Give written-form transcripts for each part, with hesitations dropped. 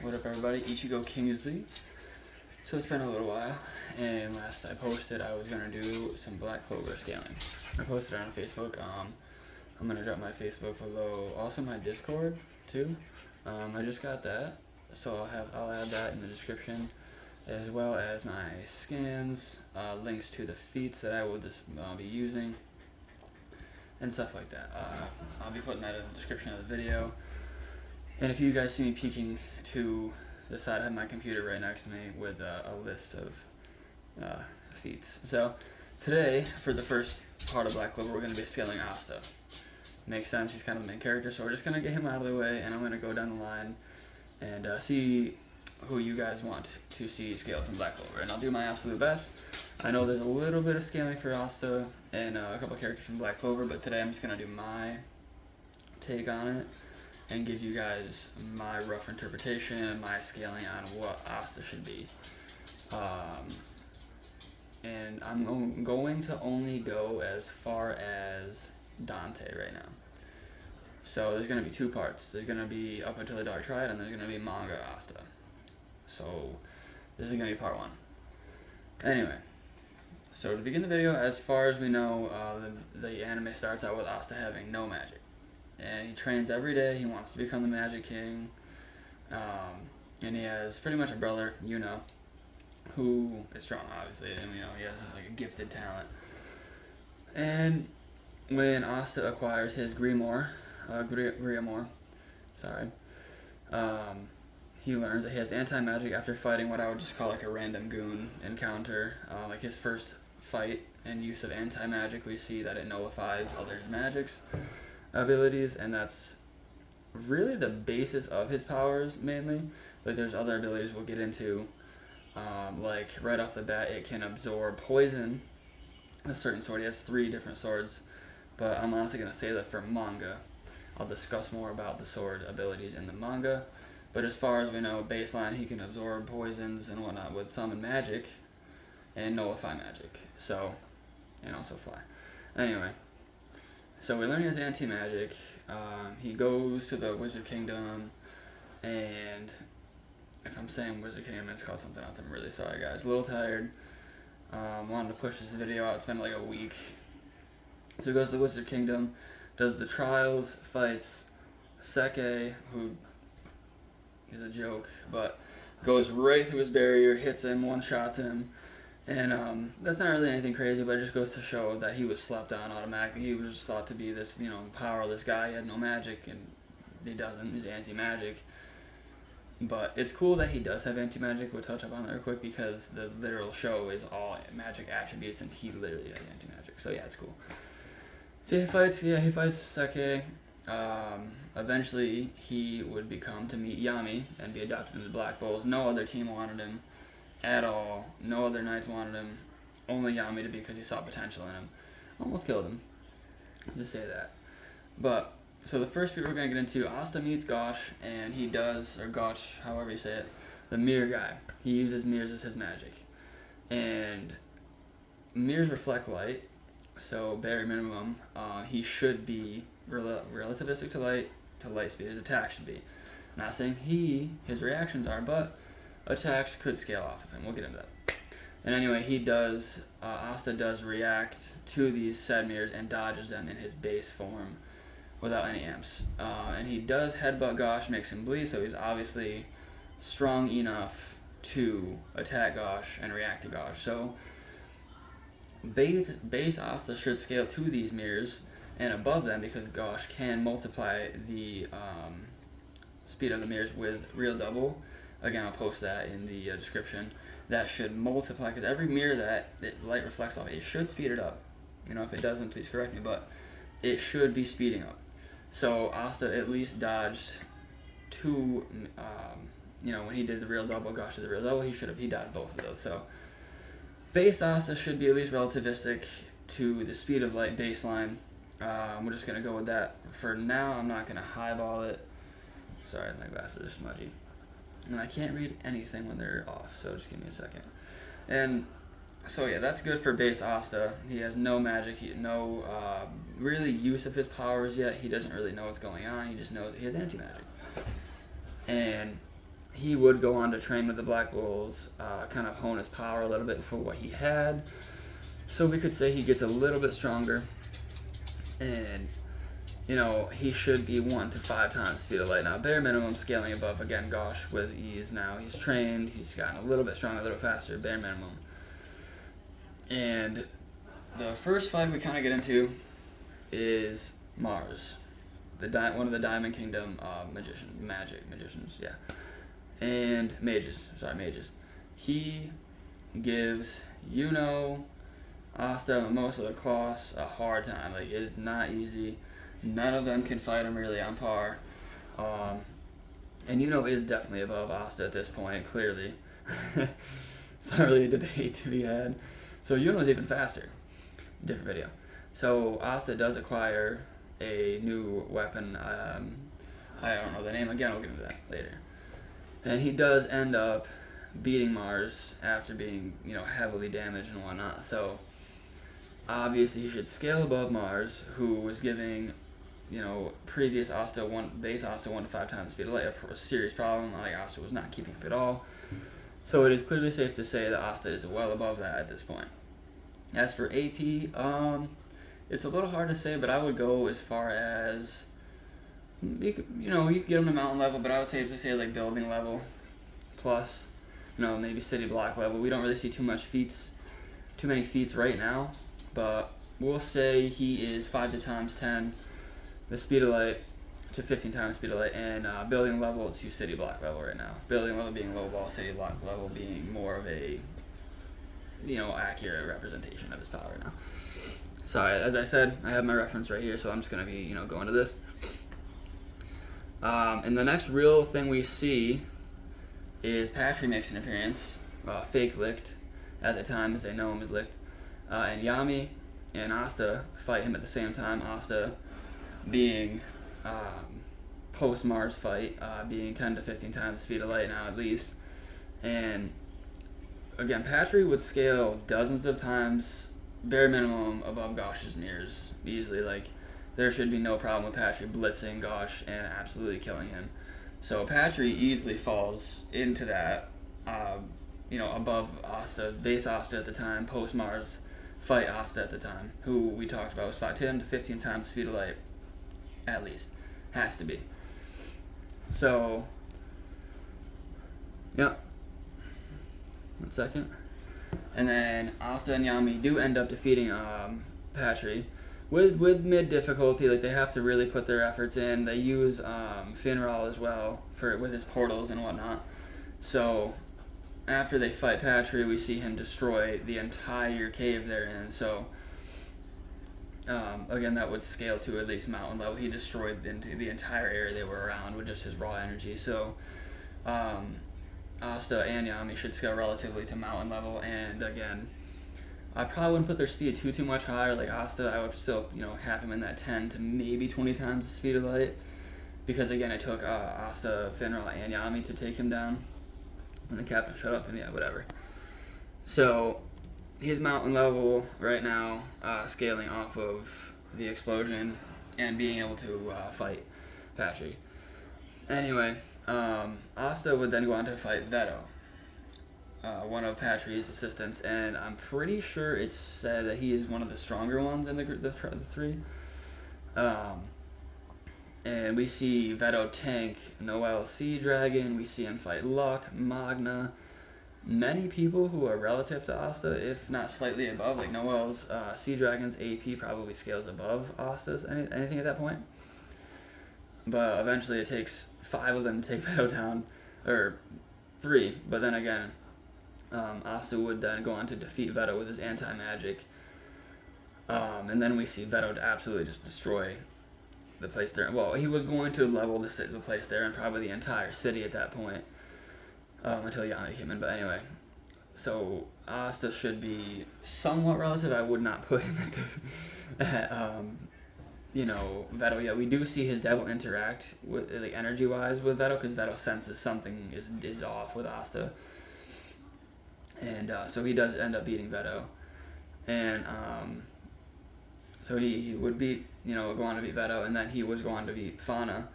What up, everybody? Ichigo Kingsley. So it's been a little while, and last I posted I was gonna do some Black Clover scaling. I posted it on Facebook. I'm gonna drop my Facebook below, also my Discord too. I just got that, so I'll add that in the description, as well as my scans, links to the feats that I will just be using, and stuff like that. I'll be putting that in the description of the video. And if you guys see me peeking to the side, I have my computer right next to me with a list of feats. So today, for the first part of Black Clover, we're going to be scaling Asta. Makes sense, he's kind of the main character, so we're just going to get him out of the way, and I'm going to go down the line and see who you guys want to see scaled from Black Clover. And I'll do my absolute best. I know there's a little bit of scaling for Asta and a couple characters from Black Clover, but today I'm just going to do my take on it and give you guys my rough interpretation and my scaling on what Asta should be. And I'm going to only go as far as Dante right now. So there's going to be two parts. There's going to be up until the Dark Triad, and there's going to be manga Asta. So this is going to be part one. Anyway, so to begin the video, as far as we know, the anime starts out with Asta having no magic. And he trains every day. He wants to become the Magic King. And he has pretty much a brother, who is strong, obviously. And, he has like a gifted talent. And when Asta acquires his Grimoire, he learns that he has anti-magic after fighting what I would just call like a random goon encounter. Like his first fight and use of anti-magic, we see that it nullifies others' magics abilities, and that's really the basis of his powers mainly. Like there's other abilities we'll get into, like right off the bat it can absorb poison. A certain sword, he has 3 different swords, but I'm honestly going to say that for manga. I'll discuss more about the sword abilities in the manga, but as far as we know, baseline, he can absorb poisons and whatnot with summon magic and nullify magic, so, and also fly. Anyway, so we learn his anti-magic. He goes to the Wizard Kingdom, and if I'm saying Wizard Kingdom, it's called something else. I'm really sorry, guys. A little tired. Wanted to push this video out. It's been like a week. So he goes to the Wizard Kingdom, does the trials, fights Seke, who is a joke, but goes right through his barrier, hits him, one-shots him. And that's not really anything crazy, but it just goes to show that he was slept on automatically. He was just thought to be this, powerless guy. He had no magic, and he doesn't. He's anti-magic. But it's cool that he does have anti-magic. We'll touch up on that real quick, because the literal show is all magic attributes, and he literally has anti-magic. So yeah, it's cool. So he fights Seke. Eventually, he would become to meet Yami and be adopted into the Black Bulls. No other team wanted him at all. No other knights wanted him. Only Yami did, because he saw potential in him. Almost killed him. Just say that. But so the first feat we're gonna get into, Asta meets Gosh, and he does, or Gosh, however you say it, the mirror guy. He uses mirrors as his magic, and mirrors reflect light. So bare minimum, he should be relativistic to light speed. His attack should be. I'm not saying his reactions are, but attacks could scale off of him. We'll get into that. And anyway, Asta does react to these said mirrors and dodges them in his base form without any amps. And he does headbutt Gosh, makes him bleed, so he's obviously strong enough to attack Gosh and react to Gosh. So base Asta should scale to these mirrors and above them, because Gosh can multiply the speed of the mirrors with real double. Again, I'll post that in the description. That should multiply, because every mirror that light reflects off, it should speed it up. If it doesn't, please correct me, but it should be speeding up. So Asta at least dodged 2, when he did the real double, Gosh did the real double, he dodged both of those. So base Asta should be at least relativistic to the speed of light baseline. We're just going to go with that for now. I'm not going to highball it. Sorry, my glasses are smudgy. And I can't read anything when they're off, so just give me a second. And so yeah, that's good for base Asta. He has no magic, no really use of his powers yet. He doesn't really know what's going on. He just knows that he has anti-magic. And he would go on to train with the Black Bulls, kind of hone his power a little bit for what he had. So we could say he gets a little bit stronger, and he should be 1 to 5 times speed of light. Now, bare minimum scaling above, again, Gosh with ease now. He's trained, he's gotten a little bit stronger, a little bit faster, bare minimum. And the first fight we kind of get into is Mars, one of the Diamond Kingdom magicians, yeah. And mages. He gives Asta, most of the class, a hard time. Like, it's not easy. None of them can fight him really on par. And is definitely above Asta at this point, clearly. It's not really a debate to be had. So Yuno's even faster. Different video. So Asta does acquire a new weapon. I don't know the name. Again, we'll get into that later. And he does end up beating Mars after being, heavily damaged and whatnot. So obviously, he should scale above Mars, who was giving, previous base Asta 1 to 5 times the speed of light, a serious problem. Like, Asta was not keeping up at all. So it is clearly safe to say that Asta is well above that at this point. As for AP, it's a little hard to say, but I would go as far as, you could get him to mountain level, but I would say like building level plus, maybe city block level. We don't really see too many feats right now, but we'll say he is 5 to times 10 the speed of light to 15 times speed of light, and building level to city block level right now. Building level being low ball, city block level being more of a accurate representation of his power now. Sorry, as I said, I have my reference right here, so I'm just going to be, going to this. And the next real thing we see is Patry makes an appearance, fake licked at the time, as they know him as licked. And Yami and Asta fight him at the same time. Asta being post-Mars fight, being 10 to 15 times the speed of light now at least. And again, Patry would scale dozens of times, bare minimum, above Gosh's mirrors easily. Like, there should be no problem with Patry blitzing Gosh and absolutely killing him. So Patry easily falls into that, above Asta, base Asta at the time, post-Mars fight Asta at the time, who we talked about was 10 to 15 times the speed of light, at least. Has to be. So, yeah. 1 second. And then Asta and Yami do end up defeating Patry with mid difficulty. Like, they have to really put their efforts in. They use Finral as well with his portals and whatnot. So after they fight Patry, we see him destroy the entire cave they're in. So again, that would scale to at least mountain level. He destroyed the entire area they were around with just his raw energy. So Asta and Yami should scale relatively to mountain level. And again, I probably wouldn't put their speed too much higher. Like Asta, I would still have him in that 10 to maybe 20 times the speed of light, because again, it took Asta, Finral, and Yami to take him down. And the captain shut up and yeah, whatever. So he's mountain level right now, scaling off of the explosion and being able to fight Patry. Anyway, Asta would then go on to fight Veto, one of Patry's assistants, and I'm pretty sure it's said that he is one of the stronger ones in the three. And we see Veto tank Noel's Sea Dragon. We see him fight Luck, Magna, many people who are relative to Asta, if not slightly above. Like Noel's Sea Dragon's AP probably scales above Asta's anything at that point. But eventually it takes 5 of them to take Veto down, or 3. But then again, Asta would then go on to defeat Veto with his anti-magic. And then we see Veto absolutely just destroy the place there. Well, he was going to level the place there and probably the entire city at that point, until Yami came in. But anyway, so Asta should be somewhat relative. I would not put him at Veto. Yeah, we do see his devil interact with, like, energy-wise with Veto, because Veto senses something is off with Asta. And so he does end up beating Veto. And so he would beat, go on to beat Veto, and then he was going to beat Fauna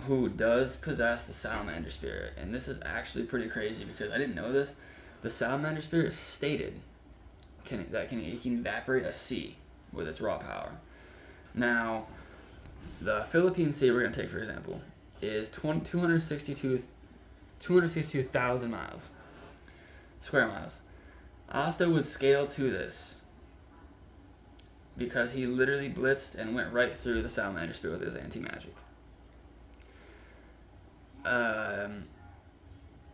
who does possess the Salamander Spirit. And this is actually pretty crazy because I didn't know this. The Salamander Spirit stated it can evaporate a sea with its raw power. Now, the Philippine Sea we're going to take, for example, is 262,000 miles, square miles. Asta would scale to this because he literally blitzed and went right through the Salamander Spirit with his anti-magic.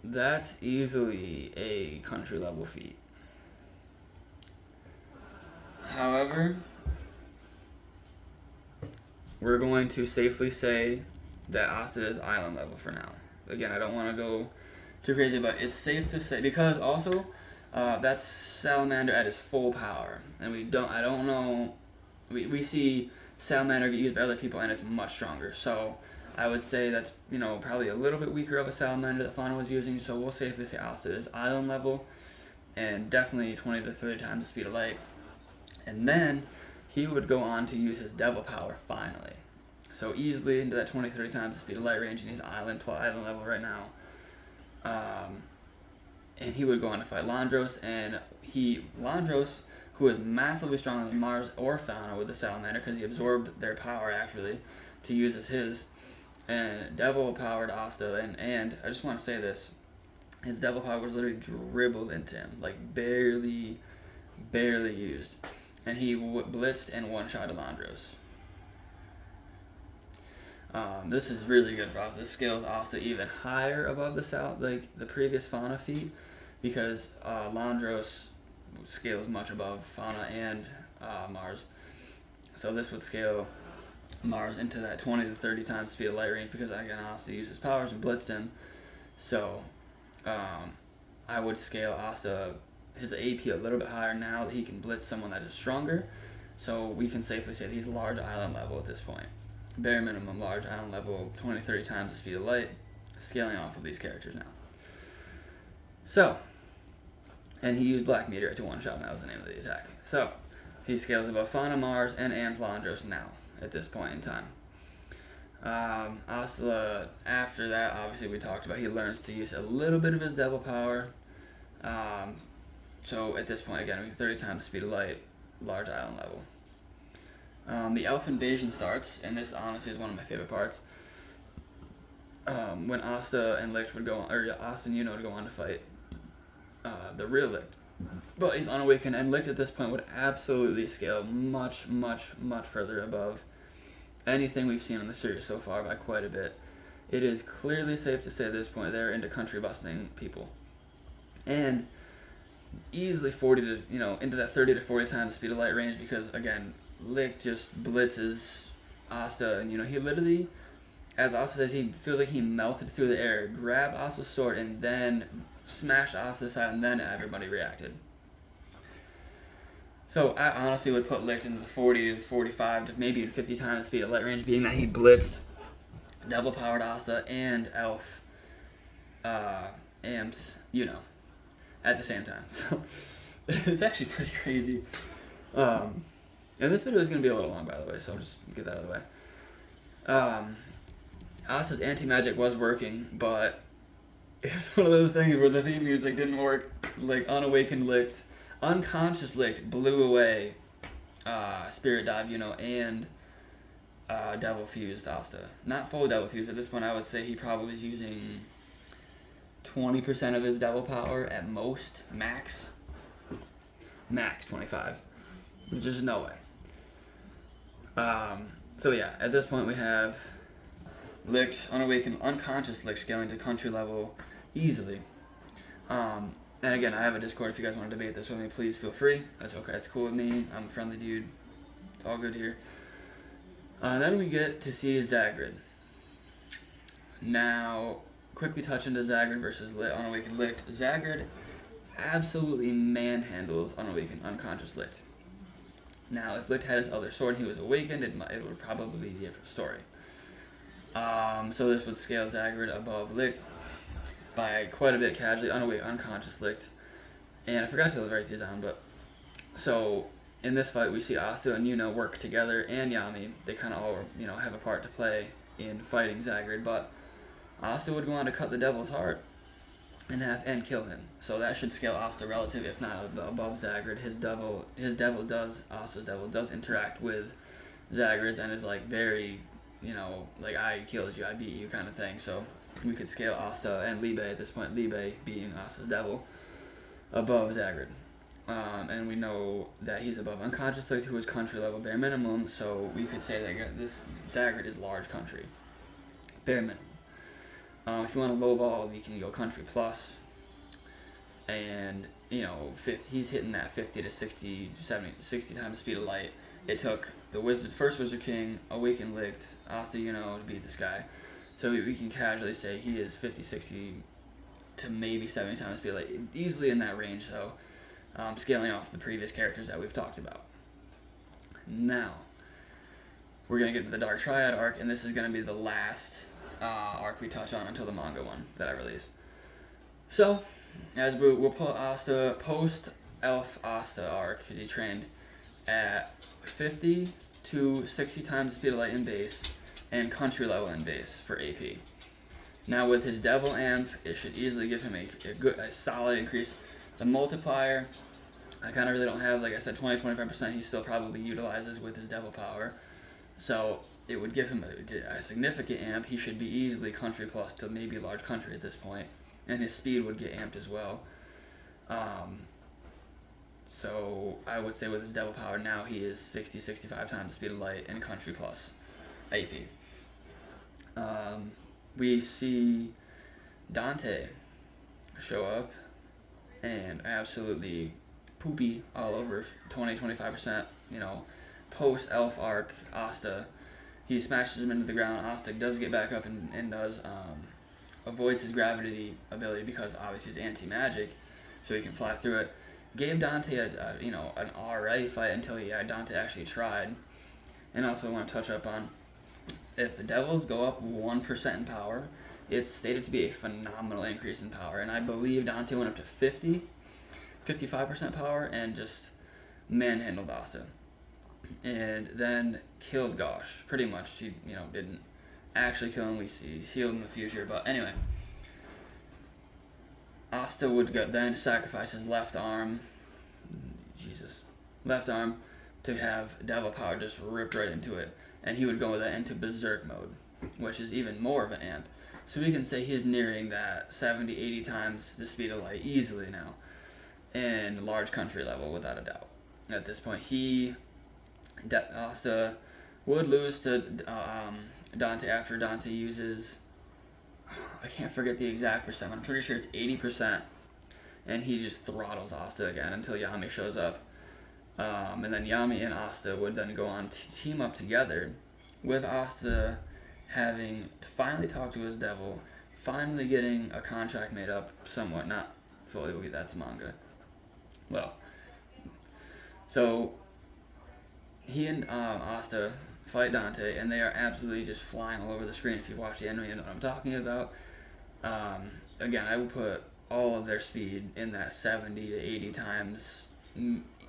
That's easily a country level feat. However, we're going to safely say that Asta is island level for now. Again, I don't want to go too crazy, but it's safe to say, because also that's Salamander at his full power, and I don't know, we see Salamander get used by other people and it's much stronger. So I would say that's, probably a little bit weaker of a Salamander that Fauna was using, so we'll safely say Asta is island level, and definitely 20 to 30 times the speed of light. And then he would go on to use his devil power finally. So easily into that 20, 30 times the speed of light range, and he's island level right now. And he would go on to fight Landros, and Landros, who is massively stronger than Mars or Fauna with the Salamander, because he absorbed their power actually to use as his, and devil powered Asta, and I just want to say this, his devil power was literally dribbled into him, like barely used. And he blitzed and one-shotted Landros. This is really good for Asta. This scales Asta even higher above the previous Fauna feat, because Landros scales much above Fauna and Mars. So this would scale Mars into that 20 to 30 times speed of light range, because again, Asta used his powers and blitzed him. So I would scale Asta, his AP, a little bit higher now that he can blitz someone that is stronger. So we can safely say that he's large island level at this point. Bare minimum large island level, 20 to 30 times the speed of light, scaling off of these characters now. So, and he used Black Meteorite to one-shot, and that was the name of the attack. So, he scales above Fauna, Mars, and Landros now, at this point in time. Asta, after that, obviously we talked about, he learns to use a little bit of his devil power. So at this point, again, 30 times the speed of light, large island level. The Elf Invasion starts, and this honestly is one of my favorite parts. When Asta and Licht would go on, or Asta and Yuno would go on to fight the real Licht. But he's unawakened, and Licht at this point would absolutely scale much, much, much further above anything we've seen in the series so far by quite a bit. It is clearly safe to say at this point they're into country busting people. And easily 40 to, into that 30 to 40 times the speed of light range, because again, Licht just blitzes Asta, and he literally, as Asta says, he feels like he melted through the air, grabbed Asta's sword, and then smashed Asta's side, and then everybody reacted. So I honestly would put Licht into the 40 to 45 to maybe even 50 times the speed of light range, being that he blitzed devil powered Asta and Elf amped, at the same time. So it's actually pretty crazy. And this video is going to be a little long, by the way, so I'll just get that out of the way. Asta's anti-magic was working, but it's one of those things where the theme music didn't work. Like, unawakened Licht, unconscious Licht blew away Spirit Dive, and Devil Fused Asta. Not full Devil Fused. At this point, I would say he probably is using 20% of his devil power at most, max 25. There's just no way. So yeah, at this point we have Licht, unawakened, unconscious Licht scaling to country level easily. And again, I have a Discord. If you guys want to debate this with me, please feel free. That's okay. It's cool with me. I'm a friendly dude. It's all good here. Then we get to see Zagrid. Now, quickly touch into Zagrid versus unawakened Licht. Zagrid absolutely manhandles unawakened, unconscious Licht. Now, if Licht had his other sword and he was awakened, it would probably be a different story. So this would scale Zagrid above Licht by quite a bit casually, unconscious Licht. And I forgot to write these down, but so in this fight we see Asta and Yuno work together, and Yami. They kind of all, have a part to play in fighting Zagreus, but Asta would go on to cut the devil's heart and kill him. So that should scale Asta relative, if not above Zagreus. Asta's devil does interact with Zagreus and is like very, like I killed you, I beat you kind of thing. So we could scale Asta and Libe at this point, Libe being Asta's devil, above Zagreus. And we know that he's above unconscious to his country level bare minimum, so we could say that this Zagreus is large country, bare minimum. If you want to lowball, we can go country plus, and he's hitting that 50 to 60, 70 to 60 times the speed of light. It took the first Wizard King a week and licked Asta, to beat this guy. So we can casually say he is 50, 60 to maybe 70 times the speed of light, easily in that range. So scaling off the previous characters that we've talked about. Now, we're going to get to the Dark Triad arc, and this is going to be the last arc we touch on until the manga one that I release. So, as we'll put Asta post-Elf Asta arc, because he trained at 50 to 60 times the speed of light in base, and country level in base for AP. Now with his Devil Amp, it should easily give him a solid increase. The multiplier, I kind of really don't have, like I said, 20-25% he still probably utilizes with his Devil Power. So it would give him a significant amp. He should be easily country plus to maybe large country at this point. And his speed would get amped as well. So I would say with his Devil Power now he is 60-65 times the speed of light and country plus AP. We see Dante show up and absolutely poopy all over 20-25%, post Elf arc Asta. He smashes him into the ground. Asta does get back up and does avoids his gravity ability because obviously he's anti-magic, so he can fly through it. Gave Dante an alright fight until Dante actually tried. And also I want to touch up on, if the Devils go up 1% in power, it's stated to be a phenomenal increase in power. And I believe Dante went up to 55% power and just manhandled Asta. And then killed Gosh, pretty much. He, didn't actually kill him. We see he's healed in the future. But anyway, Asta would then sacrifice his left arm to have Devil Power just ripped right into it. And he would go with that into Berserk mode, which is even more of an amp. So we can say he's nearing that 70-80 times the speed of light easily now, in large country level without a doubt. At this point, Asta would lose to Dante after Dante uses, I can't forget the exact percent, I'm pretty sure it's 80%, and he just throttles Asta again until Yami shows up. And then Yami and Asta would then go on to team up together, with Asta having to finally talk to his devil, finally getting a contract made up somewhat, not fully, that's manga. Well, so he and Asta fight Dante, and they are absolutely just flying all over the screen. If you watch the anime, you know what I'm talking about. Again, I would put all of their speed in that 70 to 80 times,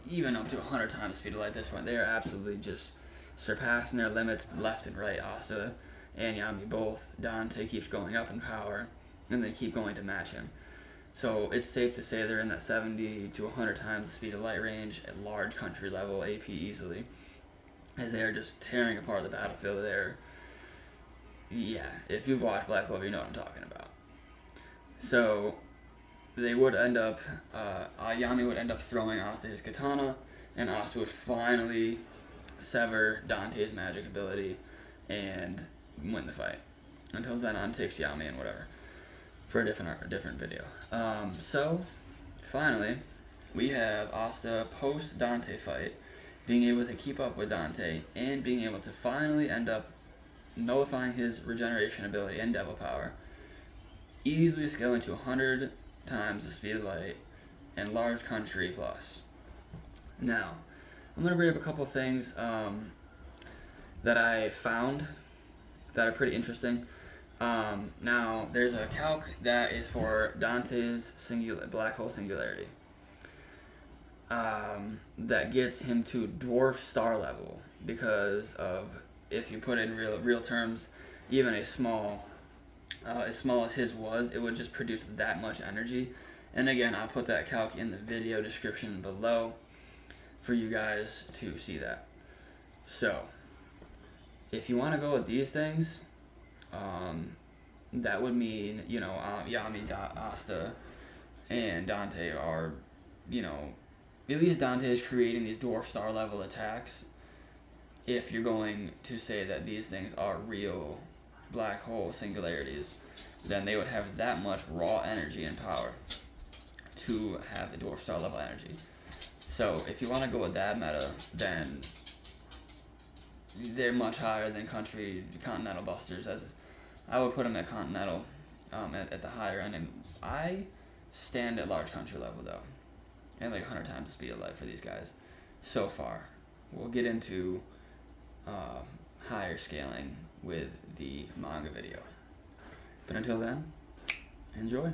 even up to 100 times speed of light at this point. They are absolutely just surpassing their limits left and right. Asta and Yami both. Dante keeps going up in power, and they keep going to match him. So it's safe to say they're in that 70 to 100 times the speed of light range at large country level AP easily, as they are just tearing apart the battlefield there. Yeah, if you've watched Black Clover, you know what I'm talking about. So they would end up, Yami would end up throwing Asta his katana, and Asta would finally sever Dante's magic ability and win the fight. Until Zenon takes Yami and whatever, for a different video. So finally, we have Asta post Dante fight, being able to keep up with Dante and being able to finally end up nullifying his regeneration ability and Devil Power, easily scaling to 100 times the speed of light and large country plus. Now, I'm going to bring up a couple things that I found that are pretty interesting. Now, there's a calc that is for Dante's black hole singularity that gets him to dwarf star level, because of, if you put it in real terms, even a small, as small as his was, it would just produce that much energy. And again, I'll put that calc in the video description below for you guys to see that. So, if you want to go with these things, that would mean, Yami, Asta, and Dante are, at least Dante is creating these dwarf star level attacks. If you're going to say that these things are real black hole singularities, then they would have that much raw energy and power to have the dwarf star level energy. So if you want to go with that meta, then they're much higher than continental busters. As I would put them at continental, at the higher end, and I stand at large country level though, and like 100 times the speed of light for these guys so far. We'll get into higher scaling with the manga video, but until then, enjoy.